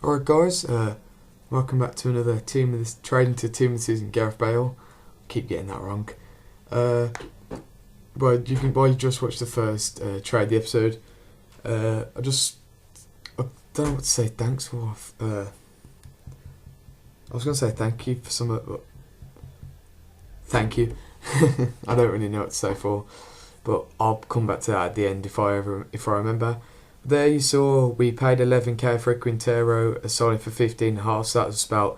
Alright guys, welcome back to another trading to team of the season, Gareth Bale. Keep getting that wrong. While you just watched the first trade the episode, I don't know what to say thanks for. I was going to say thank you for some of it, but thank you. I don't really know what to say for, but I'll come back to that at the end if I remember. There you saw we paid 11k for a Quintero, a signing for 15.5, so that was about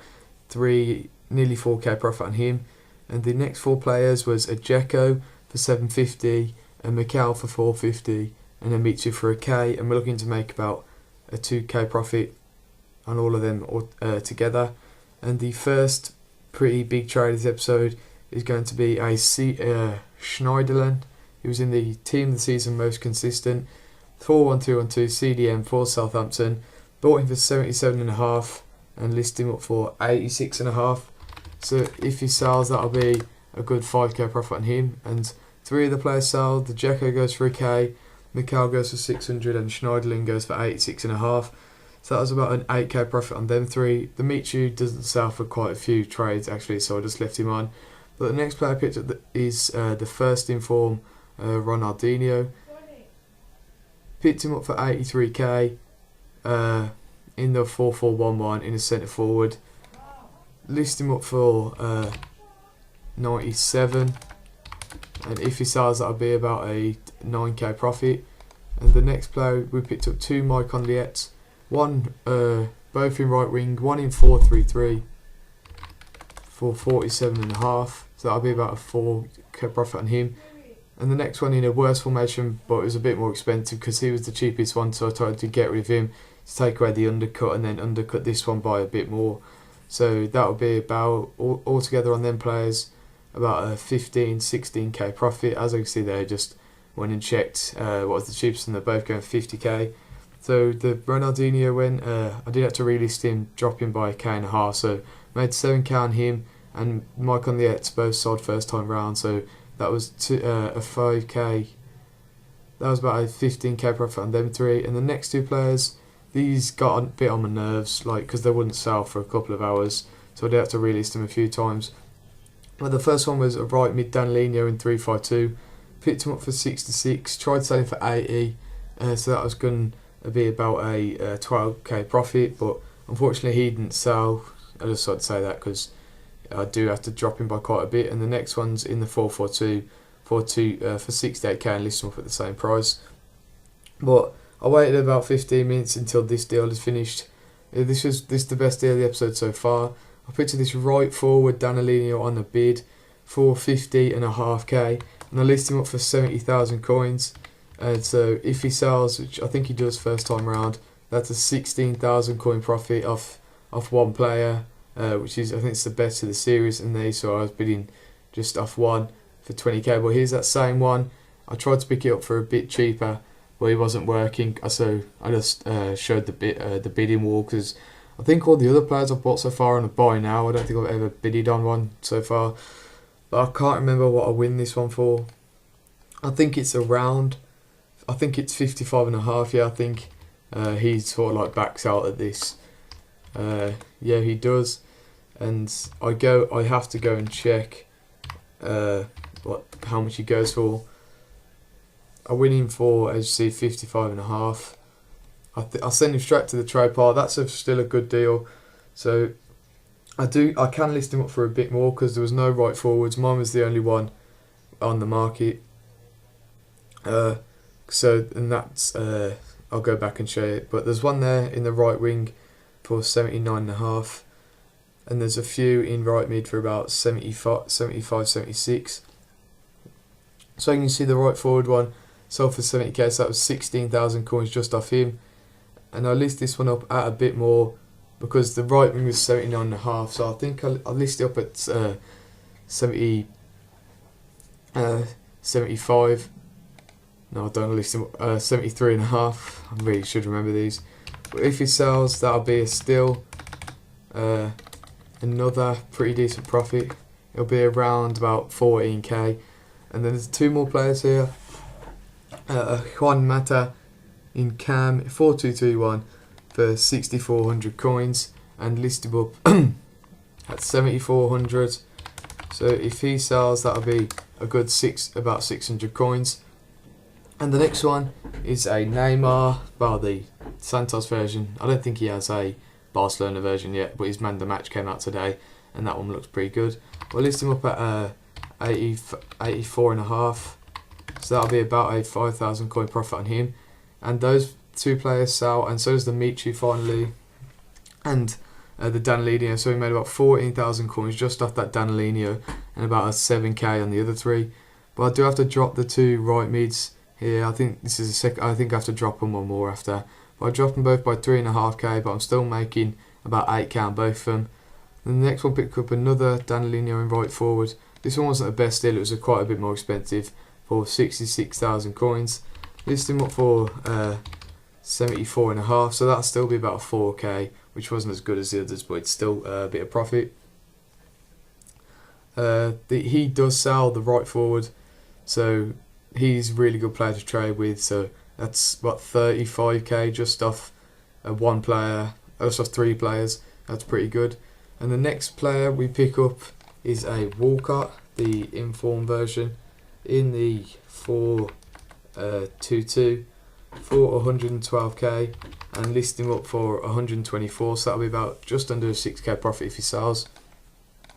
nearly 4k profit on him. And the next four players was a Dzeko for 750, a Mikel for 450, and a Mitsu for a K, and we're looking to make about a 2k profit on all of them together. And the first pretty big trade of this episode is going to be a Schneiderlin. He was in the team of the season most consistent. 4-1-2-1-2 CDM for Southampton. Bought him for 77.5 and listed him up for 86.5. So if he sells, that'll be a good 5k profit on him. And three of the players sold. The Dzeko goes for a K, Mikel goes for 600, and Schneiderlin goes for 86.5. So that was about an 8k profit on them three. The Mitsu doesn't sell for quite a few trades actually, so I just left him on. But the next player I picked up is the first in form, Ronaldinho. Picked him up for 83k in the 4-4-1-1 in a centre forward. List him up for 97, and if he sells, that'll be about a 9k profit. And the next player we picked up two Maicon Lietzs, one both in right wing, one in 4-3-3 for 47.5, so that'll be about a 4k profit on him. And the next one in a worse formation, but it was a bit more expensive because he was the cheapest one, so I tried to get rid of him to take away the undercut and then undercut this one by a bit more. So that would be about, altogether on them players, about a 15-16k profit. As I can see there, just went and checked what was the cheapest, and they're both going 50k. So the Ronaldinho went, I did have to relist him, drop him by a k and a half, so made 7k on him, and Maicon Lietzs both sold first time round, so that was a 5k. That was about a 15k profit on them three. And the next two players, these got a bit on my nerves, like because they wouldn't sell for a couple of hours, so I did have to relist them a few times. But the first one was a right mid Danilino in 3-5-2. Picked him up for 66. Tried selling for 80, so that was going to be about a 12k profit. But unfortunately, he didn't sell. I just thought to say that because I do have to drop him by quite a bit. And the next one's in the 4-4-2 for 68k and list him up at the same price. But I waited about 15 minutes until this deal is finished. This is the best deal of the episode so far. I picked this right forward Danilino on the bid for 50.5k, and I list him up for 70,000 coins. And so if he sells, which I think he does first time round, that's a 16,000 coin profit off one player. Which is, I think it's the best of the series, and there, so I was bidding just off one for 20k. But here's that same one. I tried to pick it up for a bit cheaper, but it wasn't working. So I just showed the bidding wall, because I think all the other players I've bought so far are on a buy now. I don't think I've ever bidded on one so far, but I can't remember what I win this one for. I think it's around, I think it's 55.5. Yeah, I think he sort of like backs out at this. Yeah, he does. And I have to go and check how much he goes for. I win him for, as you see, 55.5. I'll send him straight to the trade pile. That's still a good deal. So I can list him up for a bit more because there was no right forwards. Mine was the only one on the market. And that's I'll go back and show it. But there's one there in the right wing for 79.5. And there's a few in right mid for about 75, 76. So you can see the right forward one sold for 70k, so that was 16,000 coins just off him. And I list this one up at a bit more because the right wing was 79.5, so I think I'll list it up at 75. No, I don't list him up, 73.5. I really should remember these. But if he sells, that'll be a still another pretty decent profit. It'll be around about 14k. And then there's two more players here. Juan Mata in Cam 4-2-2-1 for 6,400 coins and list him up at 7,400. So if he sells, that'll be a good about 600 coins. And the next one is a Neymar, well, the Santos version. I don't think he has a Barcelona version yet, but his man of the match came out today, and that one looks pretty good. We'll list him up at 84.5, so that'll be about a 5,000 coin profit on him. And those two players sell, and so does the Michu finally, and the Danilino. So we made about 14,000 coins just off that Danilino, and about a 7k on the other three. But I do have to drop the two right mids here. I think this is I think I have to drop them one more after. But I dropped them both by 3.5k, but I'm still making about 8k on both of them. And the next one picked up another Danilino in right forward. This one wasn't the best deal, it was quite a bit more expensive for 66,000 coins. List him up for 74.5, so that'll still be about 4k, which wasn't as good as the others, but it's still a bit of profit. He does sell the right forward, so he's a really good player to trade with. So that's what, 35k just off one player, just off three players. That's pretty good. And the next player we pick up is a Walcott, the inform version, in the 4-2-2 for 112k, and list him up for 124. So that'll be about just under a 6k profit if he sells.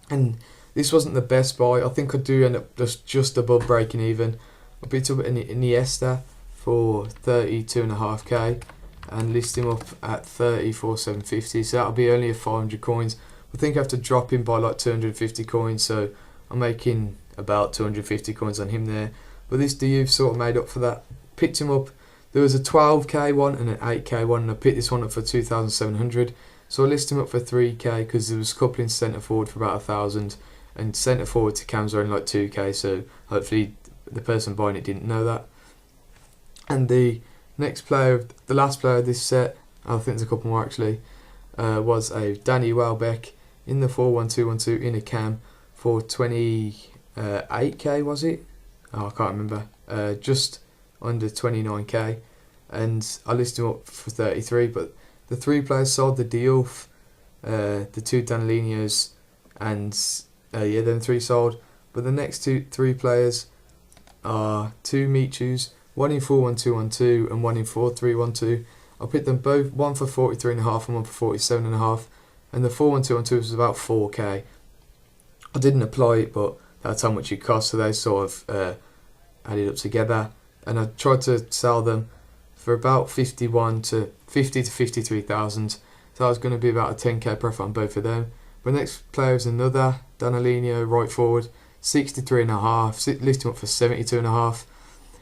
And this wasn't the best buy. I think I do end up just above breaking even. I picked up an Iniesta for 32.5k and list him up at 34,750. So that'll be only a 500 coins. I think I have to drop him by like 250 coins. So I'm making about 250 coins on him there. But this Diouf sort of made up for that. Picked him up. There was a 12k one and an 8k one, and I picked this one up for 2,700. So I list him up for 3k because there was a couple in centre forward for about 1,000, and centre forward to cams are only like 2k. So hopefully the person buying it didn't know that. And the next player, the last player of this set, I think there's a couple more actually, was a Danny Welbeck in the 4-1-2-1-2 in a cam for 28k, was it? Oh, I can't remember. Just under 29k, and I listed him up for 33. But the three players sold: the Diouf, the two Danilinos, and them three sold. But the next three players are two Michus, one in 4-1-2-1-2 and one in 4-3-1-2. I picked them both, one for 43.5 and one for 47.5, and the 4-1-2-1-2 was about 4k. I didn't apply it, but that's how much it cost, so they sort of added up together. And I tried to sell them for about 50 to 53,000. So that was going to be about a 10k profit on both of them. But the next player is another Danilino, right forward, 63.5, list him up for 72.5.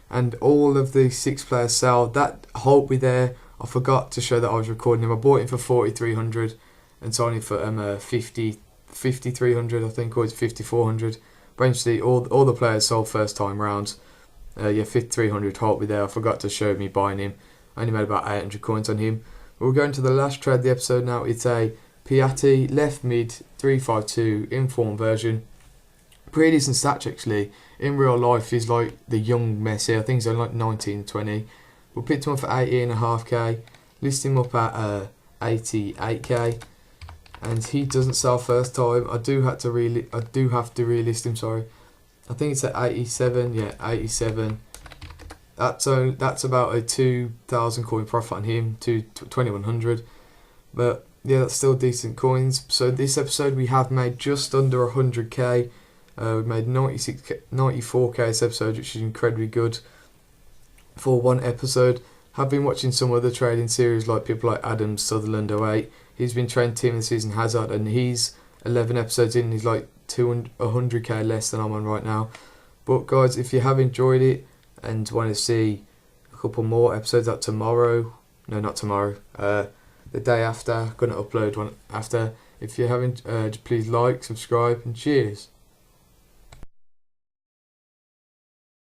And all of the 6 players sell. That Holtby there, I forgot to show that I was recording him. I bought him for 4,300 and sold him for 5,300, I think, or it's 5,400. But eventually all the players sold first time round. 5,300 Holtby there. I forgot to show me buying him. I only made about 800 coins on him. But we're going to the last trade of the episode now. It's a Piatti left mid 3-5-2 inform version. Pretty decent stats actually. In real life, he's like the young Messi. I think he's only like 19, 20. We picked him up for 80.5k. List him up at 88k. And he doesn't sell first time. I do have to relist him. Sorry. I think it's at 87. Yeah, 87. That's about a 2,000 coin profit on him to 2,100. But yeah, that's still decent coins. So this episode we have made just under 100k. We made 94k this episode, which is incredibly good for one episode. Have been watching some other trading series like people like Adam Sutherland 08. He's been trading Team of the Season Hazard, and he's 11 episodes in. He's like 100k less than I'm on right now. But guys, if you have enjoyed it and want to see a couple more episodes out tomorrow, no, not tomorrow, the day after, I'm going to upload one after. If you haven't, please like, subscribe, and cheers.